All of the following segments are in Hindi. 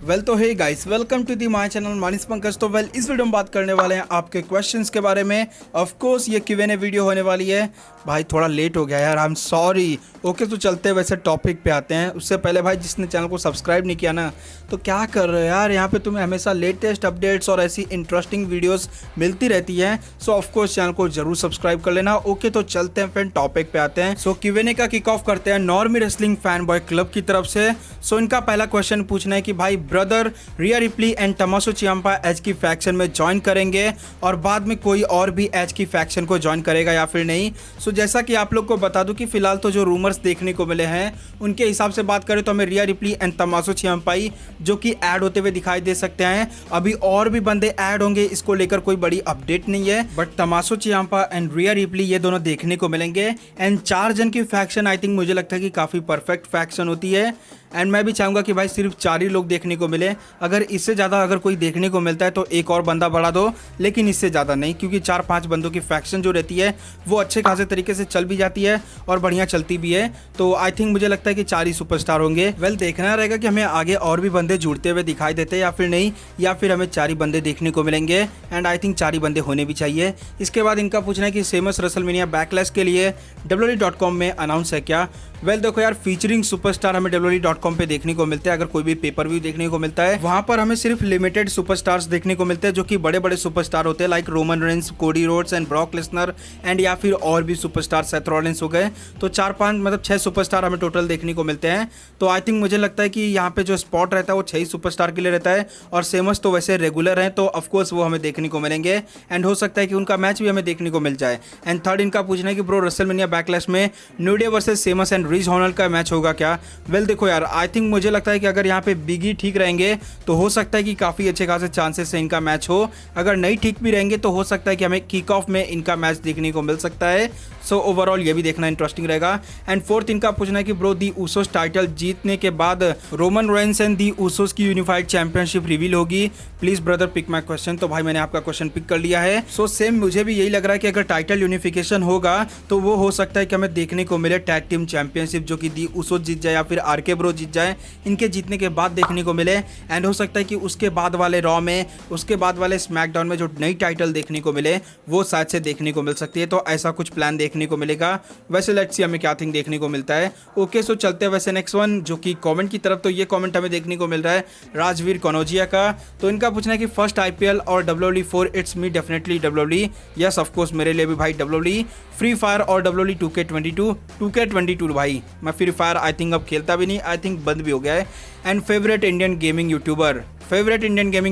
वेल तो hey guys, welcome to the my channel Manish Pankaj. तो वेल इस वीडियो में बात करने वाले हैं आपके क्वेश्चंस के बारे में। ऑफ कोर्स ये Q&A वीडियो होने वाली है। भाई थोड़ा लेट हो गया यार, आई एम सॉरी। ओके तो चलते हैं वैसे टॉपिक पे आते हैं। उससे पहले भाई जिसने चैनल को सब्सक्राइब नहीं किया ना, तो क्या कर रहे हो यार, यहाँ पे तुम्हें हमेशा लेटेस्ट अपडेट्स और ऐसी इंटरेस्टिंग वीडियोस मिलती रहती हैं। सो ऑफ कोर्स चैनल को जरूर सब्सक्राइब कर लेना। ओके तो चलते हैं फ्रेंड टॉपिक पे आते हैं। सो Q&A का किक ऑफ करते हैं normie wrestling fan boy club की तरफ से। सो इनका पहला क्वेश्चन पूछना है कि भाई brother Rhea Ripley and Tommaso Ciampa H की फैक्शन में ज्वाइन करेंगे और बाद में कोई और भी एच की फैक्शन को ज्वाइन करेगा या फिर नहीं। सो जैसा कि आप लोग को बता दूं कि फिलहाल तो जो रूमर्स देखने को मिले हैं उनके हिसाब से बात करें तो हमें रिया रिप्ली एंड टमासो चियाम्पाई जो कि ऐड होते हुए दिखाई दे सकते हैं। अभी और भी बंदे ऐड होंगे, इसको लेकर कोई बड़ी अपडेट नहीं है, बट टमासो चियाम्पा एंड रिया रिप्ली ये दोनों देखने को मिलेंगे। एंड 4 जन की फैक्शन आई थिंक मुझे लगता है कि काफ़ी परफेक्ट फैक्शन होती है। एंड मैं भी चाहूँगा कि भाई सिर्फ 4 ही लोग देखने को मिले। अगर इससे ज़्यादा अगर कोई देखने को मिलता है तो एक और बंदा बढ़ा दो, लेकिन इससे ज़्यादा नहीं, क्योंकि 4-5 बंदों की फैक्शन जो रहती है वो अच्छे खासे तरीके से चल भी जाती है और बढ़िया चलती भी है। तो आई थिंक मुझे लगता है कि 4 ही सुपरस्टार होंगे। वेल देखना रहेगा कि हमें आगे और भी बंदे जुड़ते हुए दिखाई देते हैं या फिर नहीं, या फिर हमें 4 ही बंदे देखने को मिलेंगे। एंड आई थिंक 4 ही बंदे होने भी चाहिए। इसके बाद इनका पूछना है कि सेमस रेसलमेनिया बैकलैश के लिए WWE.com में अनाउंस है क्या। वेल देखो यार, फीचरिंग सुपरस्टार हमें WWE.com पे देखने को मिलते हैं। अगर कोई भी पेपर व्यू देखने को मिलता है वहां पर हमें सिर्फ लिमिटेड सुपरस्टार्स देखने को मिलते हैं जो कि बड़े बड़े सुपरस्टार होते हैं, like Roman Reigns, Cody Rhodes and Brock Lesnar and या फिर और भी सुपरस्टार सेथ रॉलिंस हो गए। तो 4-5 मतलब 6 सुपरस्टार हमें टोटल देखने को मिलते हैं। तो आई थिंक मुझे लगता है कि यहाँ पे जो स्पॉट रहता है वो 6 ही सुपरस्टार के लिए रहता है और सेमस तो वैसे रेगुलर हैं, तो ऑफकोर्स वो हमें देखने को मिलेंगे। एंड हो सकता है कि उनका मैच भी हमें देखने को मिल जाए। एंड थर्ड इनका पूछना है कि ब्रो रेसलमेनिया बैकलैश में New Day versus Sheamus and Ridge हॉनल का मैच होगा क्या। वेल देखो यार, आई थिंक मुझे लगता है कि अगर यहाँ पे बिगी ठीक रहेंगे तो हो सकता है कि काफ़ी अच्छे खासे चांसेस से इनका मैच हो। अगर नहीं ठीक भी रहेंगे तो हो सकता है कि हमें किक ऑफ में इनका मैच देखने को मिल सकता है। सो ओवरऑल ये भी देखना इंटरेस्टिंग रहेगा। एंड फोर्थ इनका पूछना है कि ब्रो दी ऊसोस टाइटल जीतने के बाद Roman Reigns and the Usos की यूनिफाइड चैंपियनशिप रिवील होगी। Please brother pick my question. तो भाई मैंने आपका क्वेश्चन पिक कर लिया है। सो सेम मुझे भी यही लग रहा है कि अगर टाइटल यूनिफिकेशन होगा तो वो हो सकता है कि हमें देखने को मिले टैग टीम चैंपियनशिप, जो कि दी ऊसोस जीत जाए या फिर आरके ब्रो जीत जाए, इनके जीतने के बाद देखने को मिले। एंड हो सकता है कि उसके बाद वाले रॉ में, उसके बाद वाले स्मैकडाउन में जो नई टाइटल देखने को मिले वो शायद से देखने को मिल सकती है। तो ऐसा कुछ प्लान देखने को मिलेगा। वैसे लेट्स सी हमें क्या थिंक देखने को मिलता है। ओके सो चलते हैं वैसे नेक्स्ट वन जो कि कमेंट की तरफ। तो ये कमेंट हमें देखने को मिल रहा है राजवीर कनौजिया का। तो इनका पूछना है कि फर्स्ट IPL और WWE for it's me definitely WWE। Yes of course मेरे लिए भी भाई WWE। फ्री फायर और WWE 2K22 भाई मैं फ्री फायर आई थिंक अब खेलता भी नहीं, आई थिंक बंद भी हो गया है। And favourite Indian gaming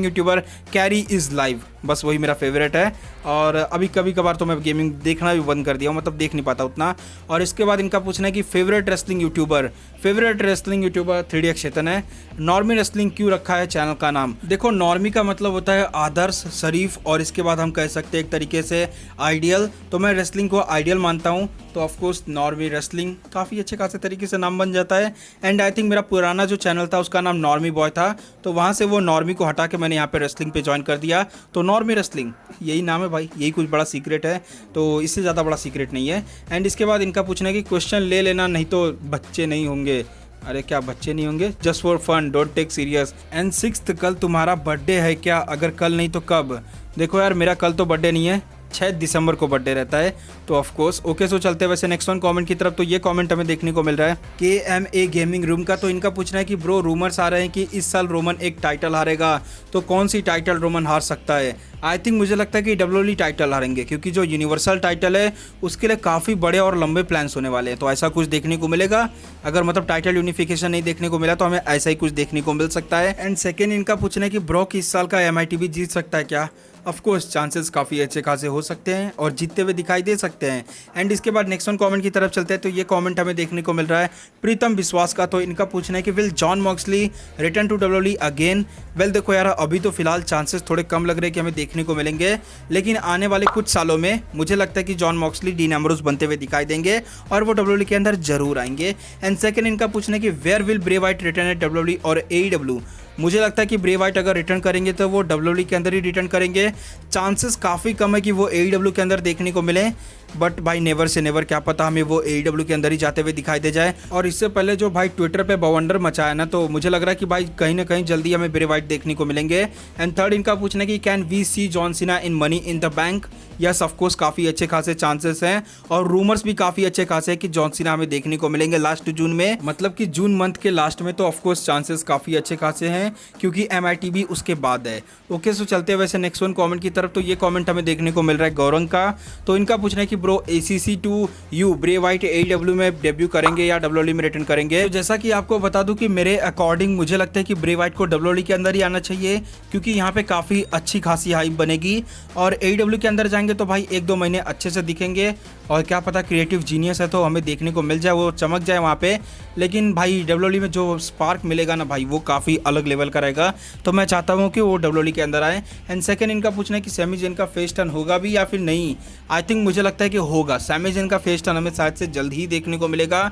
YouTuber carry is live, बस वही मेरा फेवरेट है। और अभी कभी कभार तो मैं गेमिंग देखना भी बंद कर दिया हूँ, मतलब देख नहीं पाता उतना। और इसके बाद इनका पूछना है कि फेवरेट रेसलिंग यूट्यूबर 3DX चेतन है। नॉर्मी रेसलिंग क्यों रखा है चैनल का नाम। देखो नॉर्मी का मतलब होता है आदर्श, शरीफ, और इसके बाद हम कह सकते हैं एक तरीके से आइडियल। तो मैं रेसलिंग को आइडियल मानता हूँ, तो ऑफकोर्स नॉर्मी रेसलिंग काफ़ी अच्छे खासे तरीके से नाम बन जाता है। एंड आई थिंक मेरा पुराना जो चैनल था उसका नाम नॉर्मी बॉय था, तो वहाँ से वो नॉर्मी को हटा के मैंने यहाँ पे रेसलिंग पे ज्वाइन कर दिया। तो नॉर्मी रेसलिंग यही नाम है भाई, यही कुछ बड़ा सीक्रेट है, तो इससे ज़्यादा बड़ा सीक्रेट नहीं है। एंड इसके बाद इनका पूछना है कि क्वेश्चन ले लेना नहीं तो बच्चे नहीं होंगे। अरे क्या बच्चे नहीं होंगे, just for fun, don't take serious. And 6th कल तुम्हारा बर्थडे है क्या, अगर कल नहीं तो कब। देखो यार मेरा कल तो बर्थडे नहीं है, 6 दिसंबर को बर्थडे रहता है, तो ऑफ कोर्स। ओके सो चलते हैं वैसे नेक्स्ट वन कमेंट की तरफ। तो ये कमेंट हमें देखने को मिल रहा है KMA गेमिंग रूम का। तो इनका पूछना है कि ब्रो रूमर्स आ रहे हैं कि इस साल रोमन एक टाइटल हारेगा, तो कौन सी टाइटल रोमन हार सकता है। आई थिंक मुझे लगता है कि WWE टाइटल हारेंगे, क्योंकि जो यूनिवर्सल टाइटल है उसके लिए काफ़ी बड़े और लंबे प्लान्स होने वाले हैं। तो ऐसा कुछ देखने को मिलेगा। अगर मतलब टाइटल यूनिफिकेशन नहीं देखने को मिला तो हमें ऐसा ही कुछ देखने को मिल सकता है। एंड सेकेंड इनका पूछना है कि ब्रो इस साल का MITV जीत सकता है क्या। ऑफकोर्स चांसेस काफ़ी अच्छे खासे हो सकते हैं और जीतते हुए दिखाई दे सकते हैं। एंड इसके बाद नेक्स्ट वन कमेंट की तरफ चलते हैं। तो ये कमेंट हमें देखने को मिल रहा है प्रीतम विश्वास का। तो इनका पूछना है कि will Jon Moxley return to WWE अगेन। वेल देखो यार अभी तो फिलहाल चांसेस थोड़े कम लग रहे हैं कि हमें देखने को मिलेंगे, लेकिन आने वाले कुछ सालों में मुझे लगता है कि जॉन मॉक्सली डीन एम्ब्रोस बनते हुए दिखाई देंगे और वो WWE के अंदर जरूर आएंगे। एंड सेकेंड इनका पूछना है कि where will Bray Wyatt return at WWE और AEW। मुझे लगता है कि ब्रे वाइट अगर रिटर्न करेंगे तो वो WWE के अंदर ही रिटर्न करेंगे। चांसेस काफ़ी कम है कि वो AEW के अंदर देखने को मिले, बट भाई नेवर से नेवर, क्या पता हमें वो AEW के अंदर ही जाते हुए दिखाई दे जाए। और इससे पहले जो भाई ट्विटर पे बवंडर मचाया ना, तो मुझे लग रहा है कि भाई कहीं ना कहीं जल्दी हमें ब्रे वाइट देखने को मिलेंगे। एंड थर्ड इनका पूछना है कि can we see John Cena in Money in the Bank. Yes of course काफ़ी अच्छे खासे चांसेस हैं और रूमर्स भी काफ़ी अच्छे खासे हैं कि जॉन सीना हमें देखने को मिलेंगे लास्ट जून में, मतलब कि जून मंथ के लास्ट में। तो ऑफकोर्स चांसेस काफ़ी अच्छे खासे हैं क्योंकि MITV उसके बाद है। ओके, सो चलते हैं वैसे नेक्स्ट वन कमेंट की तरफ। तो ये कमेंट हमें देखने को मिल रहा है गौरंग का। तो इनका पूछना है कि bro ACC2U Bray Wyatt AEW में डेब्यू करेंगे या WWE में रिटर्न करेंगे। तो जैसा कि आपको बता दूं कि मेरे अकॉर्डिंग मुझे लगता है कि ब्रे वाइट को WWE के अंदर ही आना चाहिए क्योंकि यहाँ पे काफ़ी अच्छी खासी हाइप बनेगी। और AEW के अंदर जाएंगे तो भाई 1-2 महीने अच्छे से दिखेंगे और क्या पता क्रिएटिव जीनियस है तो हमें देखने को मिल जाए, वो चमक जाए वहाँ पे। लेकिन भाई WWE में जो स्पार्क मिलेगा ना भाई, वो काफ़ी अलग लेवल का रहेगा। तो मैं चाहता हूँ कि वो WWE के अंदर आए। एंड सेकंड इनका पूछना है कि सैमी ज़ेन का फेस टर्न होगा भी या फिर नहीं। आई थिंक मुझे लगता है कि होगा। सैमी ज़ेन का फेस टर्न हमें शायद से जल्द ही देखने को मिलेगा,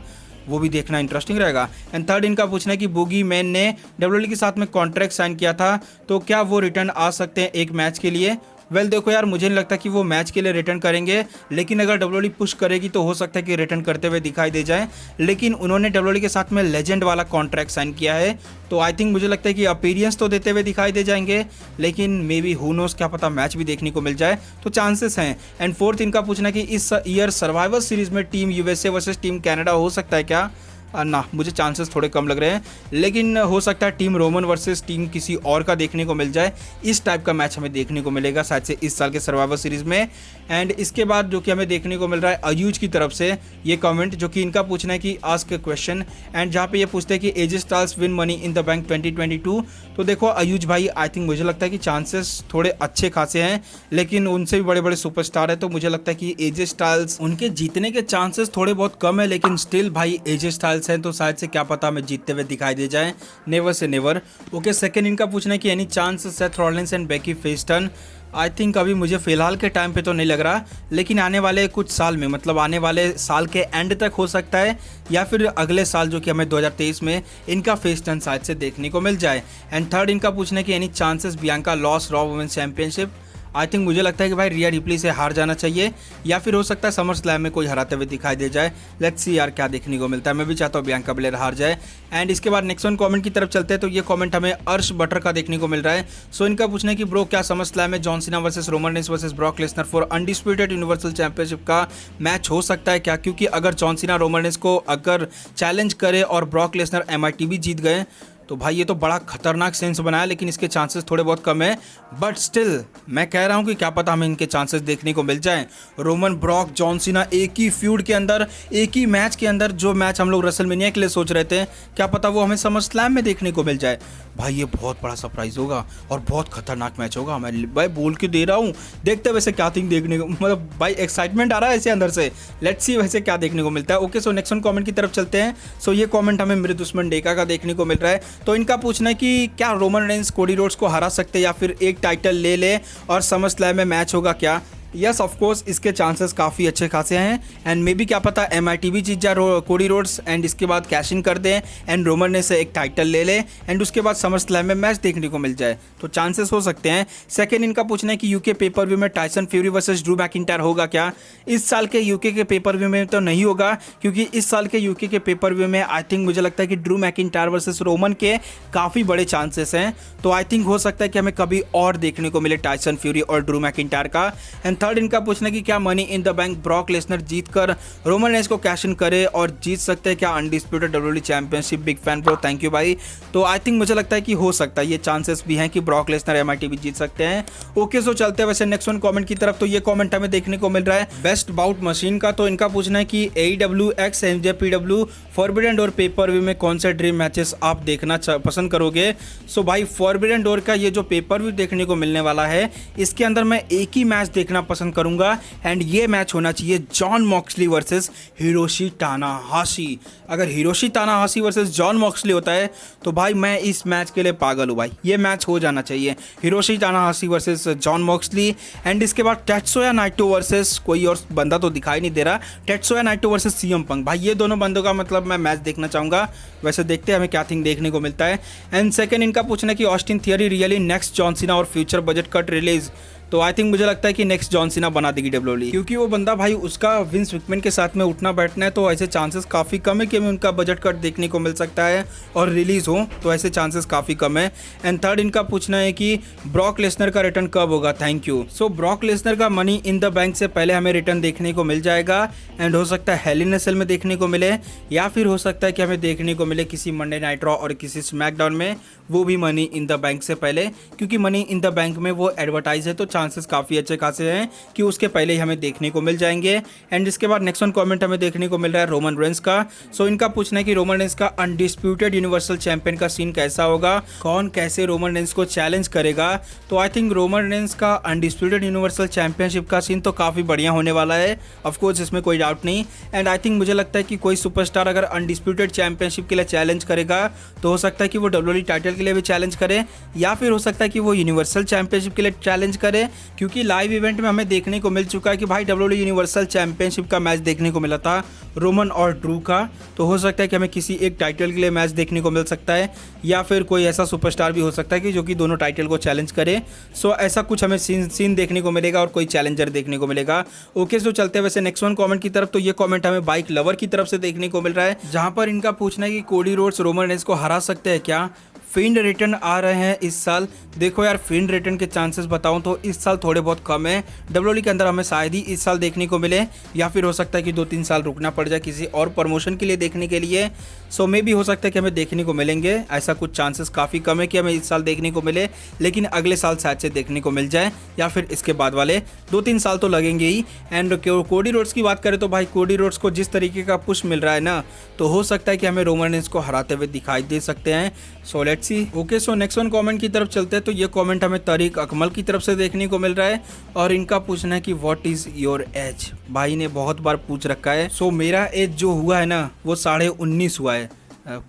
वो भी देखना इंटरेस्टिंग रहेगा। एंड थर्ड इनका पूछना है कि बूगी मैन ने WWE के साथ में कॉन्ट्रैक्ट साइन किया था, तो क्या वो रिटर्न आ सकते हैं एक मैच के लिए। वेल देखो यार, मुझे नहीं लगता कि वो मैच के लिए रिटर्न करेंगे, लेकिन अगर WWE पुश करेगी तो हो सकता है कि रिटर्न करते हुए दिखाई दे जाए। लेकिन उन्होंने WWE के साथ में लेजेंड वाला कॉन्ट्रैक्ट साइन किया है, तो आई थिंक मुझे लगता है कि अपीयरेंस तो देते हुए दिखाई दे जाएंगे, लेकिन मे बी हु नोस, क्या पता मैच भी देखने को मिल जाए, तो चांसेस हैं। एंड फोर्थ इनका पूछना है कि इस ईयर सर्वाइवर सीरीज में team USA versus team Canada हो सकता है क्या। ना, मुझे चांसेस थोड़े कम लग रहे हैं, लेकिन हो सकता है टीम रोमन वर्सेस टीम किसी और का देखने को मिल जाए। इस टाइप का मैच हमें देखने को मिलेगा शायद से इस साल के सर्वाइवर सीरीज में। एंड इसके बाद जो कि हमें देखने को मिल रहा है अयूज की तरफ से ये कमेंट, जो कि इनका पूछना है कि आस्क ए क्वेश्चन, एंड जहाँ पे ये पूछते हैं कि AJ styles win money in the bank 2022। तो देखो अयूज भाई, आई थिंक मुझे लगता है कि चांसेस थोड़े अच्छे खासे हैं, लेकिन उनसे भी बड़े बड़े सुपरस्टार है, तो मुझे लगता है कि AJ स्टाइल्स, उनके जीतने के चांसेस थोड़े बहुत कम है, लेकिन स्टिल भाई AJ स्टाइल्स हैं तो शायद से क्या पता हमें जीतते हुए दिखाई दे जाए। Never say never. Okay, second इनका पूछना है कि any chance Seth Rollins and Becky face turn. I think अभी मुझे फिलहाल के टाइम पे तो नहीं लग रहा, लेकिन आने वाले कुछ साल में, मतलब आने वाले साल के एंड तक हो सकता है, या फिर अगले साल जो कि हमें 2023 में इनका फेस टर्न शायद से देखने को मिल जाए। एंड थर्ड इनका पूछना है कि any chances Bianca loss Raw women's championship. I think मुझे लगता है कि भाई रिया रिप्ली से हार जाना चाहिए, या फिर हो सकता है समर स्लैम में कोई हराते हुए दिखाई दे जाए। लेट्स सी यार क्या देखने को मिलता है। मैं भी चाहता हूँ बियांका ब्लेयर हार जाए। एंड इसके बाद नेक्स्ट वन कमेंट की तरफ चलते हैं। तो ये कमेंट हमें अर्श बटर का देखने को मिल रहा है। सो इनका पूछना है कि ब्रो क्या समर स्लैम में John Cena versus Roman Reigns versus Brock Lesnar for undisputed universal championship का मैच हो सकता है क्या। क्योंकि अगर जॉन सीना रोमन रेंस को अगर चैलेंज करे और ब्रॉक लेसनर MITV जीत गए तो भाई ये तो बड़ा खतरनाक सेंस बनाया, लेकिन इसके चांसेस थोड़े बहुत कम है। बट स्टिल मैं कह रहा हूँ कि क्या पता हमें इनके चांसेस देखने को मिल जाएं। रोमन ब्रॉक जॉन सीना एक ही फ्यूड के अंदर, एक ही मैच के अंदर, जो मैच हम लोग रेसलमेनिया के लिए सोच रहे थे, क्या पता वो हमें समर स्लैम में देखने को मिल जाए। भाई ये बहुत बड़ा सरप्राइज होगा और बहुत खतरनाक मैच होगा। मैं भाई बोल के दे रहा हूँ, देखते वैसे क्या थिंग देखने को, मतलब भाई एक्साइटमेंट आ रहा है ऐसे अंदर से। लेट्स सी वैसे क्या देखने को मिलता है। Okay, so next one comment की तरफ चलते हैं। सो ये कमेंट हमें मेरे दुश्मन डेका का देखने को मिल रहा है। तो इनका पूछना है कि क्या रोमन रेंस कोडी रोड्स को हरा सकते हैं या फिर एक टाइटल ले ले और समर स्लैम में मैच होगा क्या। यस ऑफ कोर्स इसके चांसेस काफ़ी अच्छे खासे हैं। एंड मे बी क्या पता MITV जीत जाए कोडी रोड्स, एंड इसके बाद कैश इन कर दें एंड रोमन रेंस से एक टाइटल ले ले, एंड उसके बाद समर स्लैम में मैच देखने को मिल जाए, तो चांसेस हो सकते हैं। सेकंड इनका पूछना है कि UK पेपर व्यू में Tyson fury versus Drew McIntyre होगा क्या। इस साल के UK के पेपर व्यू में तो नहीं होगा, क्योंकि इस साल के UK के पेपर व्यू में आई थिंक मुझे लगता है कि ड्रू मैकिंटायर वर्सेस रोमन के काफ़ी बड़े चांसेस हैं। तो आई थिंक हो सकता है कि हमें कभी और देखने को मिले टाइसन फ्यूरी और ड्रू मैकिंटायर का। एंड थर्ड इनका पूछना है कि क्या Money in the Bank Brock Lesnar जीत कर रोमन रेंस को कैश इन करे और जीत सकते हैं क्या undisputed WWE championship. Big fan bro, thank you भाई। तो आई थिंक मुझे लगता है कि हो सकता है, ये चांसेस भी हैं कि ब्रॉक लेसनर MITV जीत सकते हैं। ओके, सो चलते हैं वैसे नेक्स्ट वन कमेंट की तरफ। तो ये कमेंट हमें देखने को मिल रहा है बेस्ट बाउट मशीन का। तो इनका पूछना है कि AEW x NJPW forbidden door pay per view में कौन से ड्रीम मैचेस आप देखना पसंद करोगे। सो भाई फॉरबिडन डोर का ये जो पेपर व्यू देखने को मिलने वाला है, इसके अंदर मैं एक ही मैच देखना पसंद करूंगा एंड ये मैच होना चाहिए जॉन मॉक्सली वर्सेस हिरोशी तानाहाशी। अगर Hiroshi Tanahashi versus Jon Moxley होता है तो भाई मैं इस मैच के लिए पागल हूँ भाई, ये मैच हो जाना चाहिए Hiroshi Tanahashi versus Jon Moxley. And इसके बाद टेत्सुया नाइटो वर्सेस कोई और बंदा तो दिखाई नहीं दे रहा, टेत्सुया नाइटो वर्सेस सीएम पंक। भाई ये दोनों बंदों का मतलब मैं मैच देखना चाहूँगा। वैसे देखते हैं हमें क्या थिंग देखने को मिलता है। एंड सेकंड इनका पूछना है कि Austin theory really next John Cena और फ्यूचर बजट कट रिलीज। तो आई थिंक मुझे लगता है कि नेक्स्ट जॉन सीना बना देगी डब्ल्यूडब्ल्यूई, क्योंकि वो बंदा भाई उसका विंस मैकमैन के साथ में उठना बैठना है, तो ऐसे चांसेस काफ़ी कम है कि हमें उनका बजट कट देखने को मिल सकता है और रिलीज़ हो, तो ऐसे चांसेस काफ़ी कम है। एंड थर्ड इनका पूछना है कि ब्रॉक लेसनर का रिटर्न कब होगा। Thank you. So Brock Lesnar का मनी इन द बैंक से पहले हमें रिटर्न देखने को मिल जाएगा एंड हो सकता है हेल इन अ सेल में देखने को मिले, या फिर हो सकता है कि हमें देखने को मिले किसी मंडे नाइट रॉ और किसी स्मैकडाउन में, वो भी मनी इन द बैंक से पहले, क्योंकि मनी इन द बैंक में वो एडवर्टाइज है तो चांसेस काफ़ी अच्छे खासे हैं कि उसके पहले ही हमें देखने को मिल जाएंगे। एंड इसके बाद नेक्स्ट वन कमेंट हमें देखने को मिल रहा है रोमन रेंस का। सो इनका पूछना है कि रोमन रेंस का अनडिस्प्यूटेड यूनिवर्सल चैंपियन का सीन कैसा होगा, कौन कैसे रोमन रेंस को चैलेंज करेगा। तो आई थिंक रोमन रेंस का अनडिस्प्यूटेड यूनिवर्सल चैंपियनशिप का सीन तो काफ़ी बढ़िया होने वाला है, ऑफकोर्स इसमें कोई डाउट नहीं। एंड आई थिंक मुझे लगता है कि कोई सुपरस्टार अगर अनडिस्प्यूटेड चैंपियनशिप के लिए चैलेंज करेगा तो हो सकता है कि वो डब्ल्यूडब्ल्यूई टाइटल के लिए भी चैलेंज करे, या फिर हो सकता है कि वो यूनिवर्सल चैंपियनशिप के लिए चैलेंज करे, क्योंकि लाइव इवेंट में हमें देखने को मिल चुका है कि भाई डब्ल्यूडब्ल्यूई यूनिवर्सल चैंपियनशिप का मैच देखने को मिला था रोमन और ड्रू का। तो हो सकता है कि हमें किसी एक टाइटल के लिए मैच देखने को मिल सकता है, या फिर कोई ऐसा सुपरस्टार भी हो सकता है कि जो कि दोनों टाइटल को चैलेंज करे। सो ऐसा कुछ हमें सीन देखने को मिलेगा और कोई चैलेंजर देखने को मिलेगा। ओके, सो चलते हैं वैसे नेक्स्ट वन कमेंट की तरफ। तो ये कमेंट हमें बाइक लवर की तरफ से देखने को मिल रहा है, जहां पर इनका पूछना है कि कोडी रोड्स रोमन रेंस को हरा सकते हैं क्या। फिंड रिटर्न आ रहे हैं इस साल। देखो यार, फिंड रिटर्न के चांसेस बताऊं तो इस साल थोड़े बहुत कम है डब्ल्यूडब्ल्यूई के अंदर, हमें शायद ही इस साल देखने को मिले, या फिर हो सकता है कि 2-3 साल रुकना पड़ जाए किसी और प्रमोशन के लिए देखने के लिए। सो मे भी हो सकता है कि हमें देखने को मिलेंगे, ऐसा कुछ चांसेस काफ़ी कम है कि हमें इस साल देखने को मिले, लेकिन अगले साल शायद से देखने को मिल जाए, या फिर इसके बाद वाले 2-3 साल तो लगेंगे ही। एंड कोडी रोड्स की बात करें तो भाई कोडी रोड्स को जिस तरीके का पुश मिल रहा है ना, तो हो सकता है कि हमें रोमन रेंस को हराते हुए दिखाई दे सकते हैं। So let's see. Okay, so next one comment की तरफ चलते हैं। तो ये कमेंट हमें तारिक अकमल की तरफ से देखने को मिल रहा है और इनका पूछना है कि व्हाट इज योर एज। भाई ने बहुत बार पूछ रखा है। सो मेरा एज जो हुआ है ना वो 19.5 हुआ है।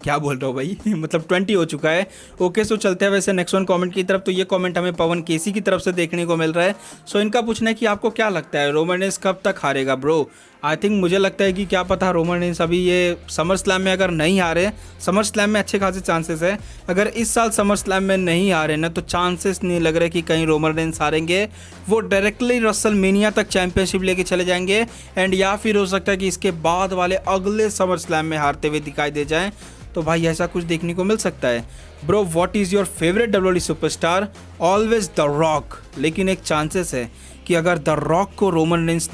क्या बोल रहा हूँ भाई मतलब 20 हो चुका है। ओके, सो चलते हैं वैसे नेक्स्ट वन कमेंट की तरफ। तो ये कमेंट हमें पवन केसी की तरफ से देखने को मिल रहा है। सो इनका पूछना है कि आपको क्या लगता है रोमन रेंस कब तक हारेगा ब्रो। आई थिंक मुझे लगता है कि क्या पता रोमन रेंस अभी ये समर स्लैम में अगर नहीं हारे, समर स्लैम में अच्छे खासे चांसेस है, अगर इस साल समर स्लैम में नहीं हारे ना तो चांसेस नहीं लग रहे कि कहीं रोमन रेंस हारेंगे। वो डायरेक्टली रसलमेनिया तक चैंपियनशिप लेके चले जाएंगे, एंड या फिर हो सकता है कि इसके बाद वाले अगले समर स्लैम में हारते हुए दिखाई दे जाएँ। तो भाई ऐसा कुछ देखने को मिल सकता है। Bro, what is your favourite WWE superstar. Always the rock, लेकिन एक चांसेस है कि अगर द रॉक को रोमन रेंस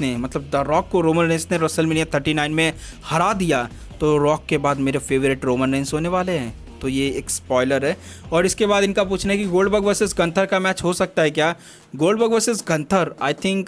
ने रेसलमेनिया 39 में हरा दिया तो रॉक के बाद मेरे फेवरेट रोमन रेंस होने वाले हैं। तो ये एक स्पॉइलर है। और इसके बाद इनका पूछना है कि गोल्डबर्ग वर्सेस गंथर का मैच हो सकता है क्या। Goldberg versus Gunther I think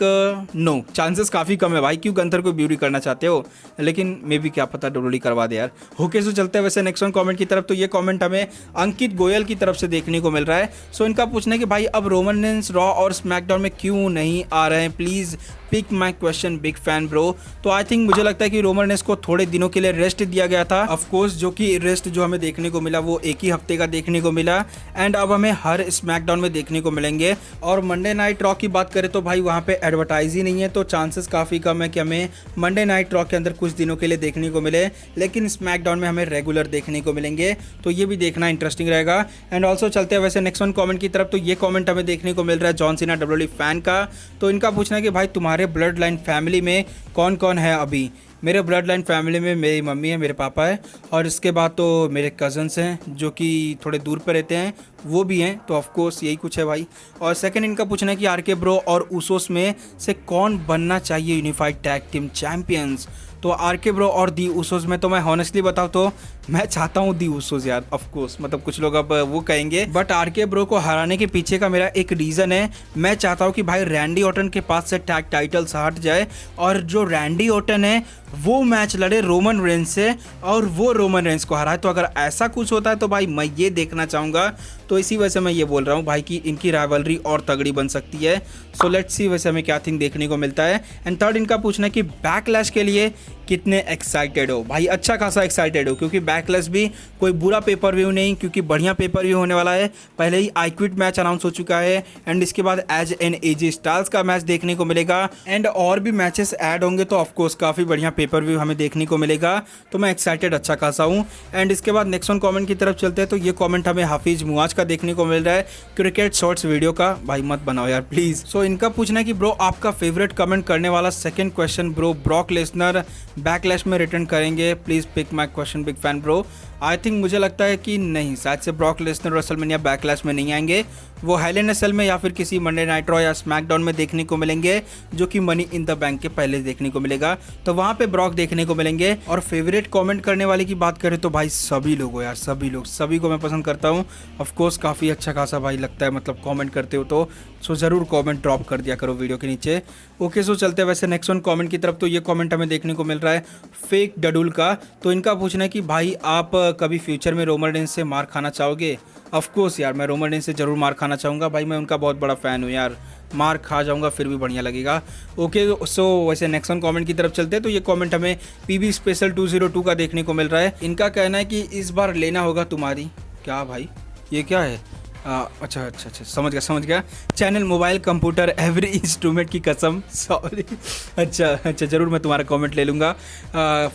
no, chances काफ़ी कम है भाई, क्यों गंथर को ब्यूटी करना चाहते हो, लेकिन मे बी क्या पता डब्ल्यूडब्ल्यूई करवा दे यार। ओके, सो चलते हैं वैसे नेक्स्ट वन कमेंट की तरफ। तो ये कमेंट हमें अंकित गोयल की तरफ से देखने को मिल रहा है। सो इनका पूछना है कि भाई अब रोमन रेंस रॉ और स्मैकडाउन में क्यों नहीं आ रहे हैं, please pick my question, big fan bro. तो आई थिंक मुझे लगता है कि रोमन रेंस को थोड़े दिनों के लिए रेस्ट दिया गया था, ऑफकोर्स जो कि रेस्ट जो हमें देखने को मिला वो एक ही हफ्ते का देखने को मिला, एंड अब हमें हर स्मैकडाउन में देखने को मिलेंगे। और मंडे नाइट रॉ की बात करें तो भाई वहाँ पे एडवर्टाइज ही नहीं है, तो चांसेस काफ़ी कम है कि हमें मंडे नाइट रॉ के अंदर कुछ दिनों के लिए देखने को मिले, लेकिन स्मैकडाउन में हमें रेगुलर देखने को मिलेंगे, तो ये भी देखना इंटरेस्टिंग रहेगा। एंड ऑल्सो चलते हैं वैसे नेक्स्ट वन कमेंट की तरफ। तो ये कमेंट हमें देखने को मिल रहा है जॉन सीना डब्ल्यूडब्ल्यूई फैन का। तो इनका पूछना है कि भाई तुम्हारे ब्लड लाइन फैमिली में कौन कौन है अभी। मेरे ब्लड लाइन फैमिली में मेरी मम्मी है, मेरे पापा है, और इसके बाद तो मेरे कज़न्स हैं जो कि थोड़े दूर पर रहते हैं, वो भी हैं। तो ऑफ कोर्स यही कुछ है भाई। और सेकंड इनका पूछना है कि आरके ब्रो और ऊसोस में से कौन बनना चाहिए यूनिफाइड टैग टीम चैंपियंस। तो आरके ब्रो और दी ऊसोस में तो मैं हॉनेस्टली बताऊँ तो मैं चाहता हूँ दी ऊसोस यार, ऑफ कोर्स मतलब कुछ लोग अब वो कहेंगे, बट आरके ब्रो को हराने के पीछे का मेरा एक रीज़न है। मैं चाहता हूँ कि भाई रैंडी ऑर्टन के पास से टैग टाइटल्स हट जाए और जो रैंडी ऑर्टन है वो मैच लड़े रोमन रेंस से और वो रोमन रेंस को हराए। तो अगर ऐसा कुछ होता है तो भाई मैं ये देखना चाहूँगा। तो इसी वजह से मैं ये बोल रहा हूँ भाई कि इनकी राइवलरी और तगड़ी बन सकती है। सो लेट्स सी वैसे हमें क्या थिंग देखने को मिलता है। एंड थर्ड इनका पूछना है कि बैकलैश के लिए कितने एक्साइटेड हो। भाई अच्छा खासा एक्साइटेड हो, क्योंकि बैकलैश भी कोई बुरा पेपर व्यू नहीं, क्योंकि बढ़िया पेपर व्यू होने वाला है। पहले ही आई क्विट मैच अनाउंस हो चुका है एंड इसके बाद एज एन एजी स्टार्स का मैच देखने को मिलेगा एंड और भी मैचेस ऐड होंगे, तो ऑफकोर्स काफ़ी बढ़िया पेपर व्यू हमें देखने को मिलेगा। तो मैं एक्साइटेड अच्छा खासा हूँ। एंड इसके बाद नेक्स्ट वन कॉमेंट की तरफ चलते हैं। तो ये कॉमेंट हमें हाफिज मुआज का देखने को मिल रहा है, क्रिकेट शॉर्ट्स वीडियो का। भाई मत बनाओ यार प्लीज़। सो इनका पूछना है कि ब्रो आपका फेवरेट कमेंट करने वाला second question bro, Brock Lesnar Backlash में रिटर्न करेंगे, please pick my question big fan bro. I think मुझे लगता है कि नहीं, शायद से ब्रॉक लेसनर रेसलमेनिया बैकलैश में नहीं आएंगे। वो हेल इन अ सेल में या फिर किसी मंडे नाइट रॉ या स्मैकडाउन में देखने को मिलेंगे, जो कि मनी इन द बैंक के पहले देखने को मिलेगा। तो वहाँ पे ब्रॉक देखने को मिलेंगे। और फेवरेट कमेंट करने वाले की बात करें तो भाई सभी लोग हो यार, सभी लोग, सभी को मैं पसंद करता हूँ। ऑफकोर्स काफ़ी अच्छा खासा भाई लगता है, मतलब कमेंट करते हो तो सो ज़रूर कमेंट ड्रॉप कर दिया करो वीडियो के नीचे। ओके सो चलते हैं वैसे नेक्स्ट वन कमेंट की तरफ। तो ये कमेंट हमें देखने को मिल रहा है फेक डडुल का। तो इनका पूछना है कि भाई आप कभी फ्यूचर में रोमन रेंज से मार खाना चाहोगे। ऑफकोर्स यार मैं रोमन रेंज से ज़रूर मार खाना चाहूँगा भाई, मैं उनका बहुत बड़ा फ़ैन हूँ यार। मार खा जाऊंगा फिर भी बढ़िया लगेगा। ओके सो वैसे नेक्स्ट वन कमेंट की तरफ चलते हैं। तो ये कमेंट हमें पीबी स्पेशल 202 का देखने को मिल रहा है। इनका कहना है कि इस बार लेना होगा तुम्हारी, क्या भाई ये क्या है? अच्छा समझ गया। Channel mobile computer every instrument की कसम, सॉरी। अच्छा ज़रूर मैं तुम्हारा कमेंट ले लूँगा।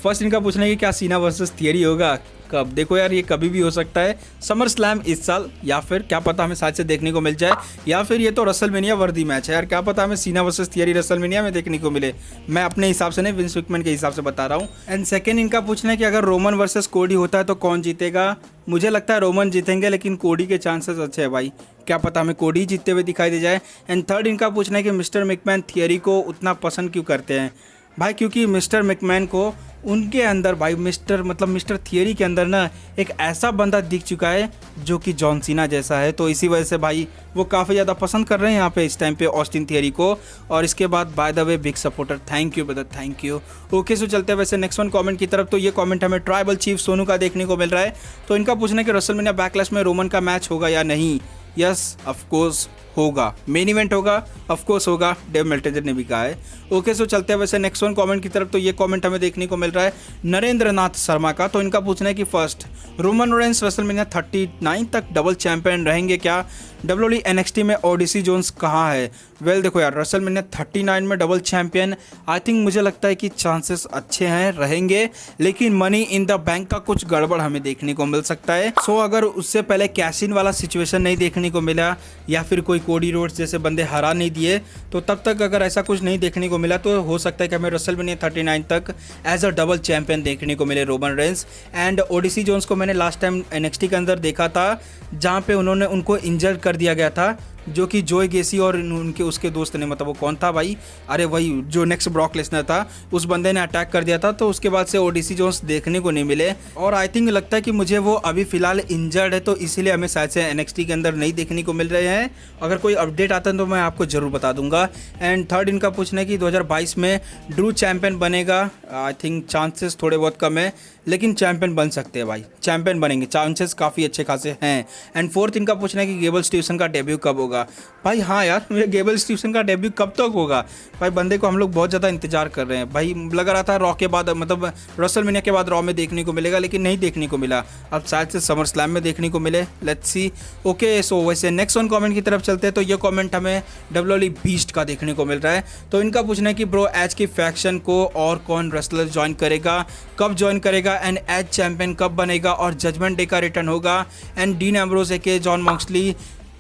फर्स्ट इनका पूछना है कि क्या सीना वर्सेस थियरी होगा, कब? देखो यार ये कभी भी हो सकता है, समर स्लैम इस साल, या फिर क्या पता हमें शायद से देखने को मिल जाए, या फिर ये तो रेसलमेनिया वर्दी मैच है यार, क्या पता हमें सीना वर्सेस थियरी रेसलमेनिया में देखने को मिले। मैं अपने हिसाब से नहीं, विंस मैकमैन के हिसाब से बता रहा हूँ। एंड सेकेंड इनका पूछना है कि अगर रोमन वर्सेस कोडी होता है तो कौन जीतेगा। मुझे लगता है रोमन जीतेंगे, लेकिन कोडी के चांसेस अच्छे हैं भाई, क्या पता हमें कोडी जीतते हुए दिखाई दे जाए। एंड थर्ड इनका पूछना है कि मिस्टर मैकमैन थियरी को उतना पसंद क्यों करते हैं भाई, क्योंकि मिस्टर मैकमैन को उनके अंदर भाई मिस्टर थियरी के अंदर ना एक ऐसा बंदा दिख चुका है जो कि जॉन सीना जैसा है। तो इसी वजह से भाई वो काफ़ी ज़्यादा पसंद कर रहे हैं यहाँ पे इस टाइम पे ऑस्टिन थियरी को। और इसके बाद by the way big supporter, thank you brother, thank you. Okay so चलते हैं वैसे नेक्स्ट वन कमेंट की तरफ। तो ये कमेंट हमें ट्राइबल चीफ सोनू का देखने को मिल रहा है। तो इनका पूछना है कि रेसलमेनिया बैकलैश में रोमन का मैच होगा या नहीं। यस ऑफकोर्स होगा, मेन इवेंट होगा, ऑफकोर्स होगा, डेव मेल्टेजर ने भी कहा है। ओके सो चलते हैं वैसे नेक्स्ट वन कमेंट की तरफ। तो ये कमेंट हमें देखने को मिल रहा है नरेंद्र नाथ शर्मा का। तो इनका पूछना है कि फर्स्ट रोमन रेंस रेसलमेनिया 39 तक डबल चैंपियन रहेंगे क्या। WWE NXT में ओडिसी जोन्स कहाँ है। वेल देखो यार, रेसलमेनिया 39 में डबल चैंपियन, आई थिंक मुझे लगता है कि चांसेस अच्छे हैं रहेंगे, लेकिन मनी इन द बैंक का कुछ गड़बड़ हमें देखने को मिल सकता है। सो अगर उससे पहले कैश इन वाला सिचुएशन नहीं देखने को मिला, या फिर कोई कोडी रोड्स जैसे बंदे हरा नहीं दिए, तो तब तक अगर ऐसा कुछ नहीं देखने को मिला तो हो सकता है कि हमें रेसलमेनिया 39 तक एज अ डबल चैंपियन देखने को मिले Roman Reigns. And Odyssey Jones को मैंने लास्ट टाइम NXT के अंदर देखा था, जहाँ पे उनको इंजर्ड कर दिया गया था, जो कि जोय गेसी और उनके उसके दोस्त ने, मतलब वो कौन था भाई, अरे वही जो नेक्स्ट ब्रॉक लेसनर था, उस बंदे ने अटैक कर दिया था। तो उसके बाद से ओडिसी जोन्स देखने को नहीं मिले। और आई थिंक लगता है कि मुझे वो अभी फिलहाल इंजर्ड है, तो इसीलिए हमें शायद से NXT के अंदर नहीं देखने को मिल रहे हैं। अगर कोई अपडेट आता है तो मैं आपको जरूर बता दूंगा। एंड थर्ड इनका पूछना है कि 2022 में ड्रू चैंपियन बनेगा। आई थिंक चांसेस थोड़े बहुत कम है, लेकिन चैंपियन बन सकते हैं भाई, चैंपियन बनेंगे, चांसेस काफ़ी अच्छे खासे हैं। एंड फोर्थ इनका पूछना है कि गेबल स्टीवसन का डेब्यू कब होगा। भाई हाँ यार, मुझे गेबल स्टीवसन का डेब्यू कब तक होगा भाई, बंदे को हम लोग बहुत ज़्यादा इंतजार कर रहे हैं भाई। लग रहा था रॉ के बाद, मतलब रेसलमेनिया के बाद रॉ में देखने को मिलेगा, लेकिन नहीं देखने को मिला। अब शायद से समर स्लैम में देखने को मिले, लेट्स सी। ओके सो वैसे नेक्स्ट वन कमेंट की तरफ चलते हैं। तो ये कमेंट हमें WWE बीस्ट का देखने को मिल रहा है। तो इनका पूछना है कि ब्रो एज की फैक्शन को और कौन रेसलर ज्वाइन करेगा, कब ज्वाइन करेगा, एंड एज चैंपियन कब बनेगा, और जजमेंट डे का रिटर्न होगा। एंड डीन एम्ब्रोज के जॉन मॉक्सली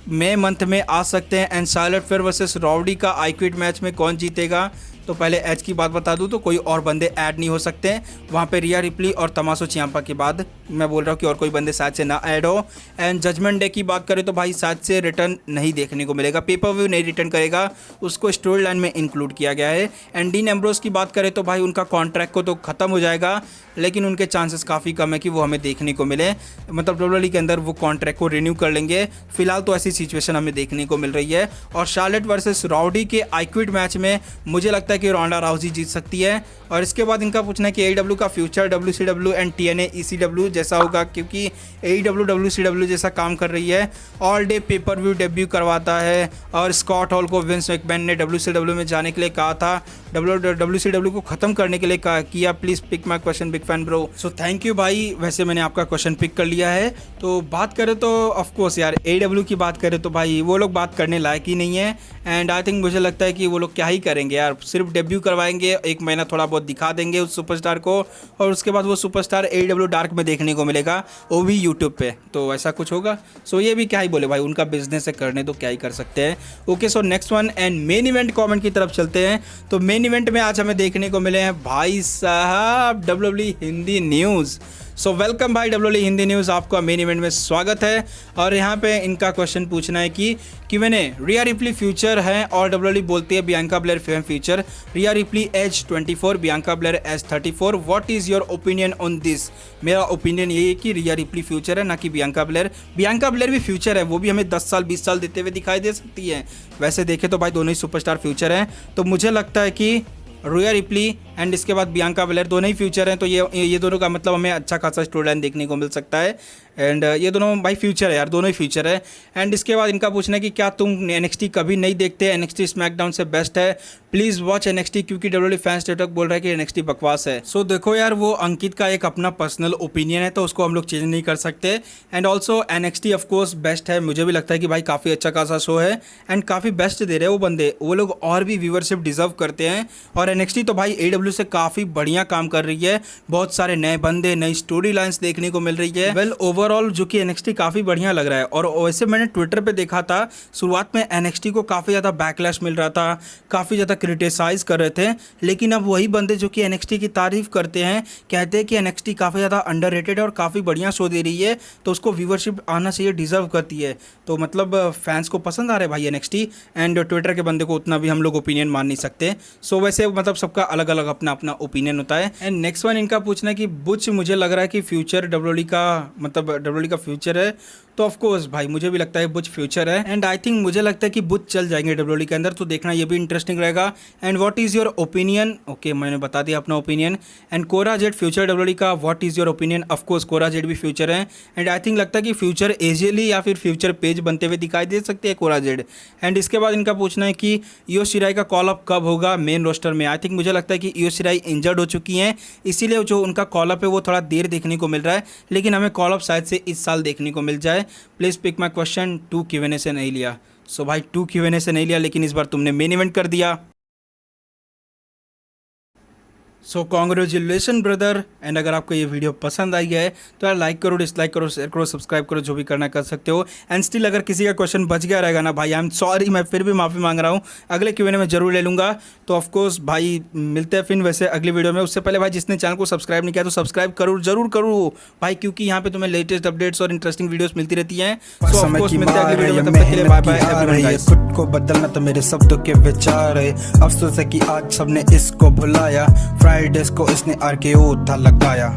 मई मंथ में आ सकते हैं। And Charlotte fair versus rowdy का आई क्विट मैच में कौन जीतेगा। तो पहले एज की बात बता दूं तो कोई और बंदे ऐड नहीं हो सकते वहाँ पे, रिया रिप्ली और तमासो चियांपा के बाद मैं बोल रहा हूँ कि और कोई बंदे शायद से ना ऐड हो। एंड जजमेंट डे की बात करें तो भाई शायद से रिटर्न नहीं देखने को मिलेगा, पेपर व्यू नहीं रिटर्न करेगा, उसको स्टोरी लाइन में इंक्लूड किया गया है। एंड डीन एम्ब्रोज की बात करें तो भाई उनका कॉन्ट्रैक्ट को तो ख़त्म हो जाएगा, लेकिन उनके चांसेस काफ़ी कम है कि वो हमें देखने को मिले, मतलब WWE के अंदर वो कॉन्ट्रैक्ट को रिन्यू कर लेंगे। फिलहाल तो ऐसी सिचुएशन हमें देखने को मिल रही है। और शार्लेट वर्सेस रॉडी के आई क्विट मैच में मुझे लगता है कि रोंडा राउजी जीत सकती है। और इसके बाद इनका पूछना है कि AEW का future WCW and TNA ECW जैसा होगा, क्योंकि AEW WCW जैसा काम कर रही है, all day pay per view debut करवाता है। और स्कॉट हॉल को विंस मैकमैन ने WCW में जाने के लिए कहा था, WCW को ख़त्म करने के लिए किया। Please pick my question, big fan bro. So thank you भाई। वैसे मैंने आपका क्वेश्चन पिक कर लिया है। तो बात करें तो ऑफकोर्स यार AEW की बात करें तो भाई वो लोग बात करने लायक ही नहीं है। एंड आई थिंक मुझे लगता है कि वो लोग क्या ही करेंगे यार, सिर्फ डेब्यू करवाएंगे, 1 महीना थोड़ा बहुत दिखा देंगे उस सुपरस्टार को, और उसके बाद वो सुपरस्टार AEW डार्क में देखने को मिलेगा, वो भी यूट्यूब पे। तो ऐसा कुछ होगा। सो ये भी क्या ही बोले भाई, उनका बिजनेस है, करने तो क्या ही कर सकते हैं। Okay, so next one and main event comment की तरफ चलते हैं। तो मेन इवेंट में आज हमें देखने को मिले हैं भाई साहब WWE Hindi news. So welcome भाई WWE हिंदी न्यूज़, आपका मेन इवेंट में स्वागत है। और यहाँ पे इनका क्वेश्चन पूछना है कि मैंने रिया रिप्ली फ्यूचर है और WWE बोलती है Bianca Belair fame future, Rhea Ripley age 24, Bianca Belair age 34। What is your opinion on this? मेरा ओपिनियन ये है कि रिया रिप्ली फ्यूचर है, ना कि बियांका ब्लेयर। बियांका ब्लेयर भी फ्यूचर है, वो भी हमें 10 साल 20 साल देते हुए दिखाई दे सकती है। वैसे देखें तो भाई दोनों ही सुपरस्टार फ्यूचर हैं। तो मुझे लगता है कि रिया रिप्ली एंड इसके बाद बियांका ब्लेयर दोनों ही फ्यूचर हैं। तो ये दोनों का मतलब हमें अच्छा खासा स्टोरी लाइन देखने को मिल सकता है। एंड ये दोनों भाई फ्यूचर है यार, दोनों ही फ्यूचर है। एंड इसके बाद इनका पूछना है कि क्या तुम NXT कभी नहीं देखते? NXT स्मैकडाउन से बेस्ट है, प्लीज़ वॉच NXT, क्योंकि WWE फैंस टेटक बोल रहा है कि NXT बकवास है। सो देखो यार, वो अंकित का एक अपना पर्सनल ओपिनियन है, तो उसको हम लोग चेंज नहीं कर सकते। And also NXT of course best है, मुझे भी लगता है कि भाई काफ़ी अच्छा खासा शो है एंड काफ़ी बेस्ट दे रहे हैं वो बंदे, वो लोग और भी व्यूवरशिप डिजर्व करते हैं। और NXT तो भाई AEW से काफ़ी बढ़िया काम कर रही है, बहुत सारे नए बंदे, नई स्टोरी लाइन्स देखने को मिल रही है। वेल ओवरऑल जो कि NXT काफ़ी बढ़िया लग रहा है। और वैसे मैंने ट्विटर पे देखा था, शुरुआत में NXT को काफ़ी ज़्यादा बैकलैश मिल रहा था, काफ़ी ज़्यादा क्रिटिसाइज़ कर रहे थे, लेकिन अब वही बंदे जो कि NXT की तारीफ़ करते हैं, कहते हैं कि NXT काफ़ी ज़्यादा अंडररेटेड है और काफ़ी बढ़िया शो दे रही है, तो उसको व्यूवरशिप आना चाहिए, डिजर्व करती है। तो मतलब फैंस को पसंद आ रहा है भाई NXT। एंड ट्विटर के बंदे को उतना भी हम लोग ओपिनियन मान नहीं सकते। सो वैसे मतलब सबका अलग अलग अपना अपना ओपिनियन होता है। एंड नेक्स्ट वन इनका पूछना है कि बुच मुझे लग रहा है कि फ्यूचर WWE का, मतलब WWE का फ्यूचर है। तो ऑफकोर्स भाई मुझे भी लगता है बुच फ्यूचर है। एंड आई थिंक मुझे लगता है कि बुच चल जाएंगे WWE के अंदर, तो देखना ये भी इंटरेस्टिंग रहेगा। And what is your opinion? Okay, मैंने बता दिया अपना opinion. And Cora Jade future WWE का, what is your opinion? Of course Cora Jade भी फ्यूचर है। एंड आई थिंक लगता है कि फ्यूचर एजेली या फिर फ्यूचर पेज बनते हुए दिखाई दे सकते हैं कोरा जेड। एंड इसके बाद इनका पूछना है कि इयो शिराई का कॉल अप कब होगा मेन रोस्टर में? आई थिंक मुझे लगता है कि इयो शिराई इंजर्ड हो चुकी हैं, इसीलिए जो उनका कॉल अप है वो थोड़ा देर देखने को मिल रहा है, लेकिन हमें कॉल अप शायद से इस साल देखने को मिल जाए। Please pick my question, 2 Q&A से नहीं लिया। सो भाई 2 Q&A से नहीं लिया, लेकिन इस बार तुमने मेन इवेंट कर दिया। सो कॉन्ग्रेचुलेसन ब्रदर। एंड अगर आपको ये वीडियो पसंद आई है तो यार लाइक करो, डिसलाइक करो, शेयर करो, सब्सक्राइब करो, जो भी करना कर सकते हो। एंड स्टिल अगर किसी का क्वेश्चन बच गया रहेगा ना भाई, आई एम सॉरी, मैं फिर भी माफ़ी मांग रहा हूँ, अगले Q&A में जरूर ले लूँगा। तो ऑफकोर्स भाई मिलते हैं फिर वैसे अगली वीडियो में। उससे पहले भाई जिसने चैनल को सब्सक्राइब नहीं किया तो सब्सक्राइब जरूर करो भाई, क्योंकि यहाँ पे तुम्हें लेटेस्ट अपडेट्स और इंटरेस्टिंग वीडियोस मिलती रहती हैं। सो ऑफकोर्स मिलते हैं अगली वीडियो में, तब तक के लिए बाय बाय एवरीवन गाइस। खुद को बदलना तो मेरे शब्दों के विचार है, अफसोस है कि आज सबने इसको भुलाया, फ्राइडेज को इसने RKO था लगाया।